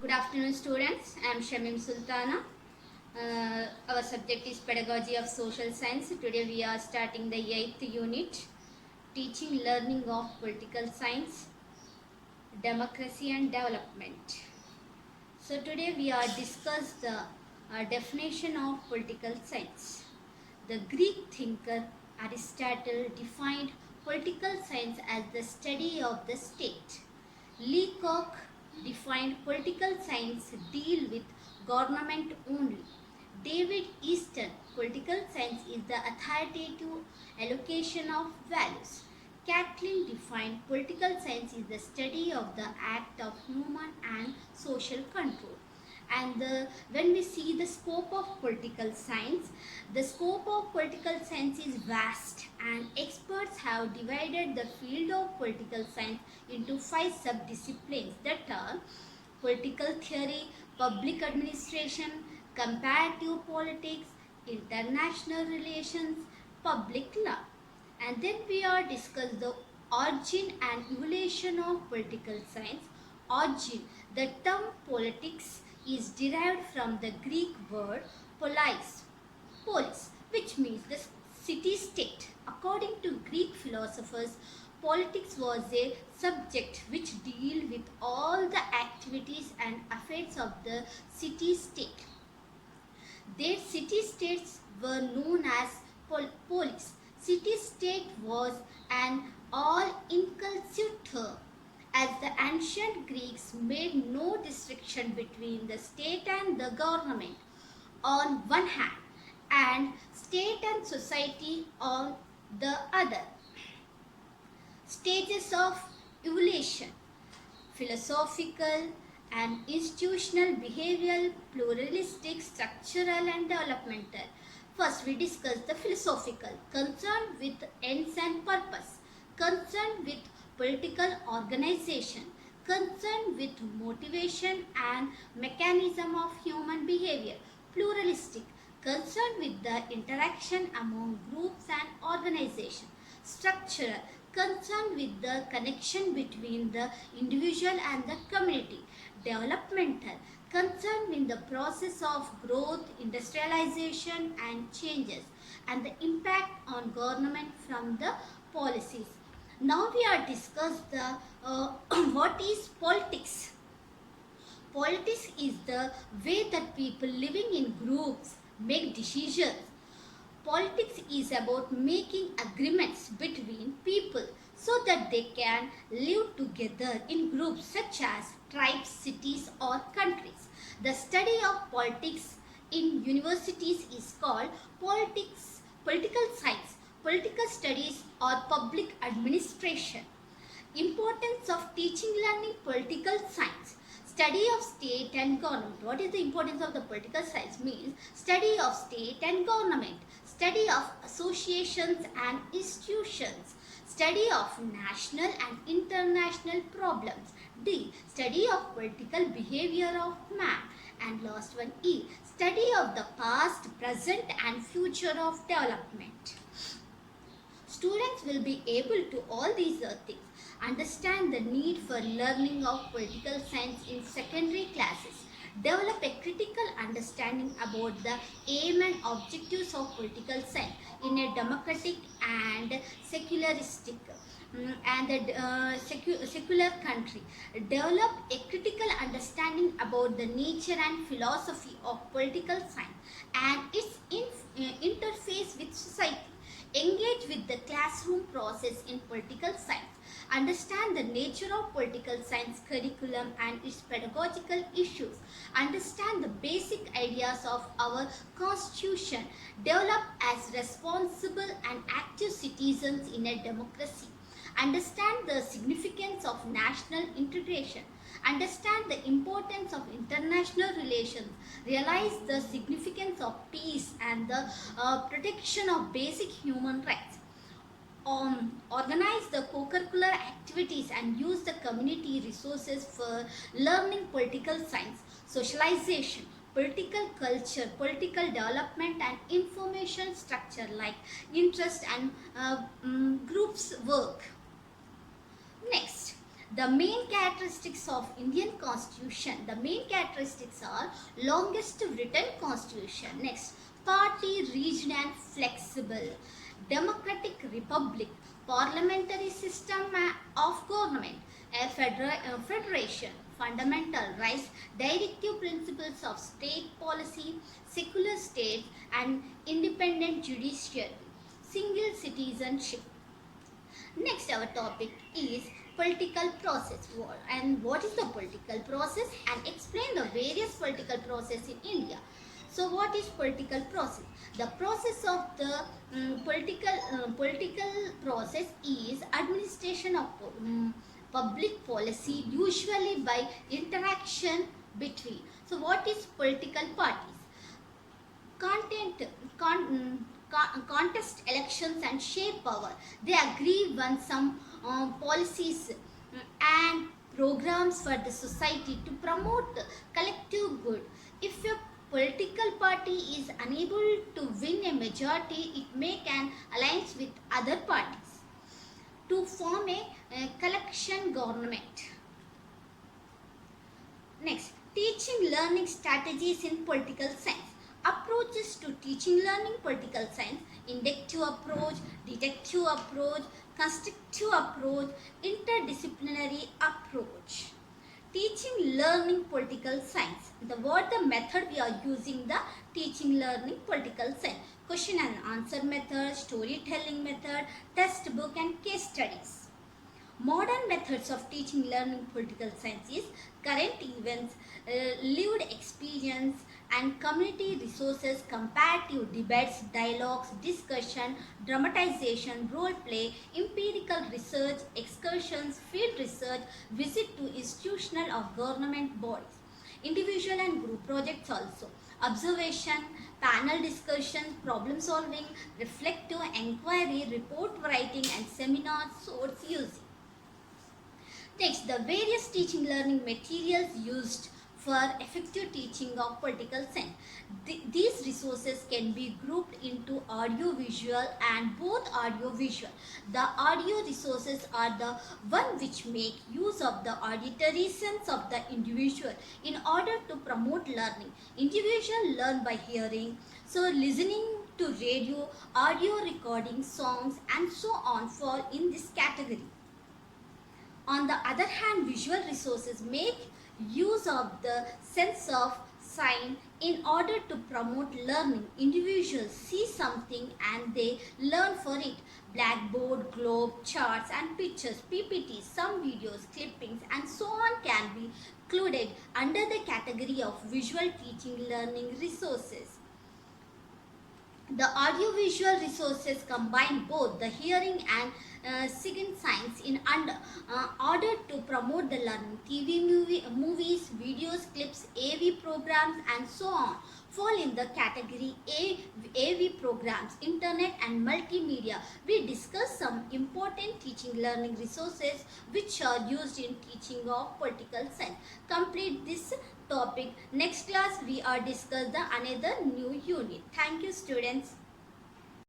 Good afternoon, students. I am Shamim Sultana. Our subject is Pedagogy of Social Science. Today we are starting the 8th unit, Teaching Learning of Political Science, Democracy and Development. So today we are discuss the definition of political science. The Greek thinker Aristotle defined political science as the study of the state. Leacock defined political science deal with government only. David Easton, political science is the authoritative allocation of values. Catlin defined political science is the study of the act of human and social control. And when we see the scope of political science, the scope of political science is vast, and experts have divided the field of political science into 5 subdisciplines, that are political theory, public administration, comparative politics, international relations, public law. And then we are discuss the origin and evolution of political science. Origin, the term politics is derived from the Greek word polis, which means the city-state. According to Greek philosophers, politics was a subject which deal with all the activities and affairs of the city-state. Their city-states were known as polis. City-state was an all-inclusive term, as the ancient Greeks made no distinction between the state and the government on one hand and state and society on the other. Stages of evolution: philosophical and institutional, behavioral, pluralistic, structural and developmental. First, we discuss the philosophical, concerned with ends and purpose, concerned with political organization, concerned with motivation and mechanism of human behavior. Pluralistic, concerned with the interaction among groups and organizations. Structural, concerned with the connection between the individual and the community. Developmental, concerned with the process of growth, industrialization and changes, and the impact on government from the policies. Now we are discuss the what is politics. Politics is the way that people living in groups make decisions. Politics is about making agreements between people so that they can live together in groups such as tribes, cities or countries. The study of politics in universities is called political science, political studies or public administration. Importance of teaching learning political science. Study of state and government. What is the importance of the political science? Means study of state and government, study of associations and institutions, study of national and international problems. D, study of political behavior of man. And last one, E, study of the past, present and future of development. Students will be able to all these things understand the need for learning of political science in secondary classes, develop a critical understanding about the aim and objectives of political science in a democratic and secularistic secular country, develop a critical understanding about the nature and philosophy of political science and its interface with society, engage with the classroom process in political science, understand the nature of political science curriculum and its pedagogical issues, understand the basic ideas of our constitution, develop as responsible and active citizens in a democracy, understand the significance of national integration, understand the importance of international relations, realize the significance of peace and the protection of basic human rights. Organize the co-curricular activities and use the community resources for learning political science, socialization, political culture, political development and information structure like interest and groups work. Next, The main characteristics of Indian Constitution. The main characteristics are longest written constitution. Next, party, region and flexible. Democratic republic. Parliamentary system of government. A federation. Fundamental rights. Directive principles of state policy. Secular state and independent judiciary. Single citizenship. Next, our topic is political process. And what is the political process? And explain the various political process in India. So, what is political process? The process of the political process is administration of public policy, usually by interaction between. So, what is political parties? Contest elections and shape power. They agree on some policies and programs for the society to promote collective good. If a political party is unable to win a majority, it make an alliance with other parties to form a coalition government. Next, teaching learning strategies in political science. Approaches to teaching learning political science: inductive approach, deductive approach, constructive approach, interdisciplinary approach. Teaching learning political science. The method we are using, the teaching learning political science. Question and answer method, storytelling method, test book and case studies. Modern methods of teaching learning political science is current events, lived experience and community resources, comparative debates, dialogues, discussion, dramatization, role play, empirical research, excursions, field research, visit to institutional or government bodies, individual and group projects also, observation, panel discussion, problem solving, reflective inquiry, report writing and seminars, source using. Next, the various teaching learning materials used for effective teaching of political science. These resources can be grouped into audio visual and both audio visual. The audio resources are the one which make use of the auditory sense of the individual in order to promote learning. Individual learn by hearing, so listening to radio, audio recording, songs and so on fall in this category. On the other hand, visual resources make use of the sense of sign in order to promote learning. Individuals see something and they learn for it. Blackboard, globe, charts and pictures, PPTs, some videos, clippings and so on can be included under the category of visual teaching learning resources. The audiovisual resources combine both the hearing and second signs in order to promote the learning. TV, movies, videos, clips, AV programs and so on fall in the category AV programs, internet and multimedia. We discuss some important teaching learning resources which are used in teaching of political science. Complete this topic. Next class we are discuss the another new unit. Thank you students.